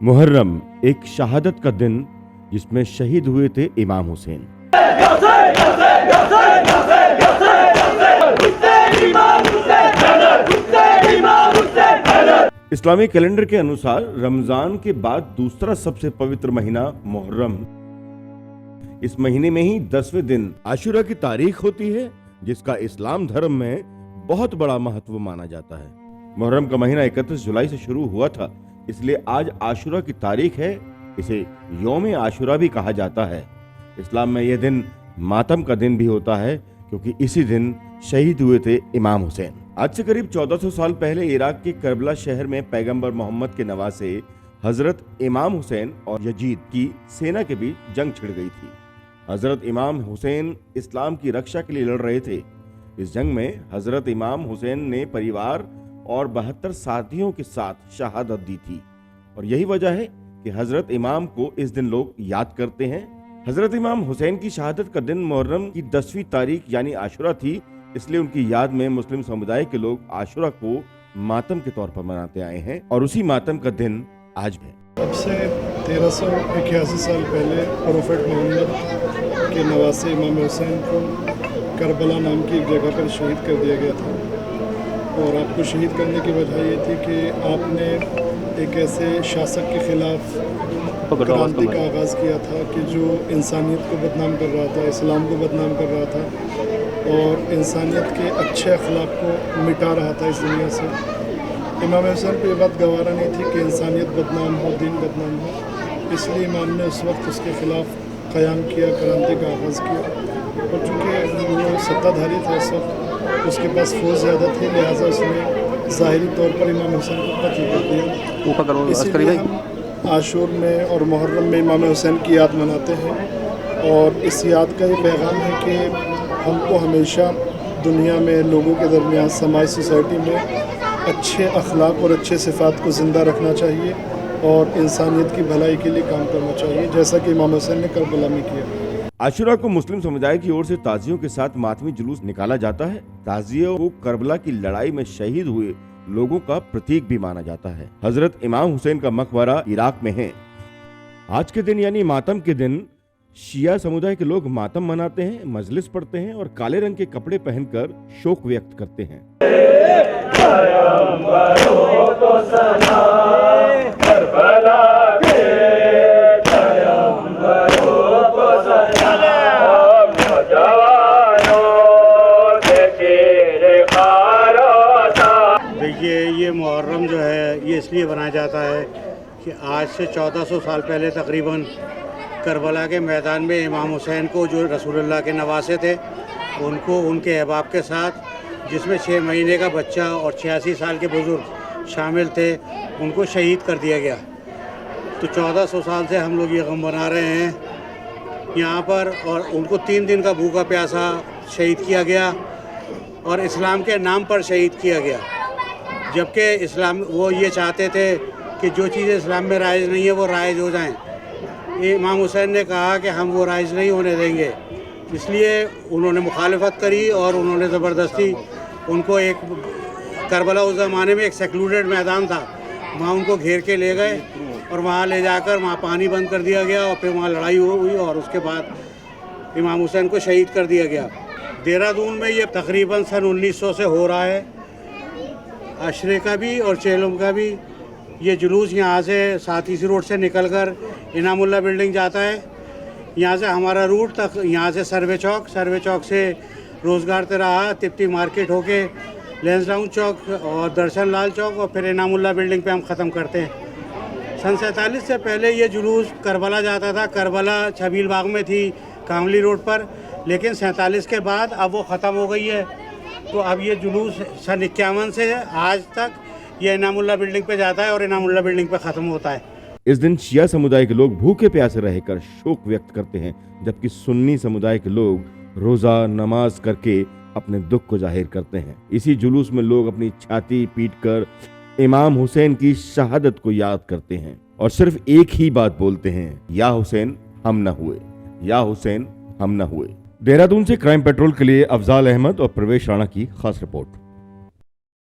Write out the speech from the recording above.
मुहर्रम एक शहादत का दिन जिसमें शहीद हुए थे इमाम हुसैन। इस्लामी कैलेंडर के अनुसार रमजान के बाद दूसरा सबसे पवित्र महीना मुहर्रम। इस महीने में ही 10वें दिन आशुरा की तारीख होती है, जिसका इस्लाम धर्म में बहुत बड़ा महत्व माना जाता है। मुहर्रम का महीना 31 जुलाई से शुरू हुआ था, इसलिए आज आशुरा की तारीख है। इसे यौम आशुरा भी कहा जाता है। इस्लाम में यह दिन मातम का दिन भी होता है, क्योंकि इसी दिन शहीद हुए थे इमाम हुसैन। आज से करीब 1400 साल पहले इराक के करबला शहर में पैगंबर मोहम्मद के नवासे हजरत इमाम हुसैन और यजीद की सेना के बीच जंग छिड़ गई थी। हजरत इमाम हुसैन इस्लाम की रक्षा के लिए लड़ रहे थे। इस जंग में हजरत इमाम हुसैन ने परिवार और 72 साथियों के साथ शहादत दी थी, और यही वजह है कि हजरत इमाम को इस दिन लोग याद करते हैं। हजरत इमाम हुसैन की शहादत का दिन मुहर्रम की 10वीं तारीख यानी आशुरा थी, इसलिए उनकी याद में मुस्लिम समुदाय के लोग आशुरा को मातम के तौर पर मनाते आए हैं, और उसी मातम का दिन आज है। अब से 1381 साल पहले प्रोफेट मोहम्मद के नवासे इमाम हुसैन को करबला नाम की एक जगह पर शहीद कर दिया गया था, और आपको शहीद करने की वजह ये थी कि आपने एक ऐसे शासक के खिलाफ क्रांति का आगाज़ किया था कि जो इंसानियत को बदनाम कर रहा था, इस्लाम को बदनाम कर रहा था और इंसानियत के अच्छे अखलाक को मिटा रहा था इस दुनिया से। इमाम हुसैन को ये बात गवारा नहीं थी कि इंसानियत बदनाम हो, दीन बदनाम हो, इसलिए इमाम ने उस वक्त उसके खिलाफ क़याम किया, क्रांति का आगाज़ किया। और चूँकि वो सत्ताधारी था उस वक्त, उसके पास फौज ज़्यादा थी, लिहाजा उसने ज़ाहिरी तौर पर इमाम हुसैन को कत्ल कर दिया। इसलिए हम आशूर में और मुहर्रम में इमाम हुसैन की याद मनाते हैं, और इस याद का ये पैगाम है कि हमको हमेशा दुनिया में लोगों के दरमियान समाज सोसाइटी में अच्छे अखलाक और अच्छे सिफात को ज़िंदा रखना चाहिए और इंसानियत की भलाई के लिए काम करना चाहिए, जैसा कि इमाम हुसैन ने करबला में किया। आशुरा को मुस्लिम समुदाय की ओर से ताजियों के साथ मातमी जुलूस निकाला जाता है। ताजियों को करबला की लड़ाई में शहीद हुए लोगों का प्रतीक भी माना जाता है। हजरत इमाम हुसैन का मकबरा इराक में है। आज के दिन यानी मातम के दिन शिया समुदाय के लोग मातम मनाते हैं, मजलिस पढ़ते हैं और काले रंग के कपड़े पहनकर शोक व्यक्त करते हैं। देखिए, ये मुहर्रम जो है ये इसलिए बनाया जाता है कि आज से 1400 साल पहले तकरीबन करबला के मैदान में इमाम हुसैन को, जो रसूलुल्लाह के नवासे थे, उनको उनके अहबाब के साथ, जिसमें 6 महीने का बच्चा और 86 साल के बुज़ुर्ग शामिल थे, उनको शहीद कर दिया गया। तो 1400 साल से हम लोग ये गम मना रहे हैं यहाँ पर, और उनको 3 दिन का भूखा प्यासा शहीद किया गया और इस्लाम के नाम पर शहीद किया गया। जबकि इस्लाम वो ये चाहते थे कि जो चीज़ें इस्लाम में राइज नहीं है वो राइज हो जाएं। इमाम हुसैन ने कहा कि हम वो राइज नहीं होने देंगे, इसलिए उन्होंने मुखालफत करी और उन्होंने ज़बरदस्ती उनको एक करबला उस ज़माने में एक सेक्लूडेड मैदान था, वहाँ उनको घेर के ले गए और वहाँ ले जाकर वहाँ पानी बंद कर दिया गया, और फिर वहाँ लड़ाई हुई और उसके बाद इमाम हुसैन को शहीद कर दिया गया। देहरादून में ये तकरीबन सन 1900 से हो रहा है। अशरे का भी और चेलम का भी ये जुलूस यहाँ से सातीसी रोड से निकलकर इनामुल्लाह बिल्डिंग जाता है। यहाँ से हमारा रूट तक, यहाँ से सर्वे चौक से रोज़गार तिराहा, तिप्ती मार्केट होके लेंसडाउन चौक और दर्शन लाल चौक, और फिर इनामुल्लाह बिल्डिंग पे हम ख़त्म करते हैं। सन 47 से पहले ये जुलूस करबला जाता था। करबला छबील बाग में थी, कामली रोड पर, लेकिन 47 के बाद अब वो ख़त्म हो गई है। तो अब ये जुलूस सन 51 से आज तक ये इनामुल्लाह बिल्डिंग पे जाता है और इनामुल्लाह बिल्डिंग पे ख़त्म होता है। इस दिन शिया समुदाय के लोग भूखे प्यासे रहकर शोक व्यक्त करते हैं, जबकि सुन्नी समुदाय के लोग रोजा नमाज करके अपने दुख को जाहिर करते हैं। इसी जुलूस में लोग अपनी छाती पीटकर इमाम हुसैन की शहादत को याद करते हैं और सिर्फ एक ही बात बोलते हैं, या हुसैन हम न हुए, या हुसैन हम न हुए। देहरादून से क्राइम पेट्रोल के लिए अफजाल अहमद और प्रवेश राणा की खास रिपोर्ट।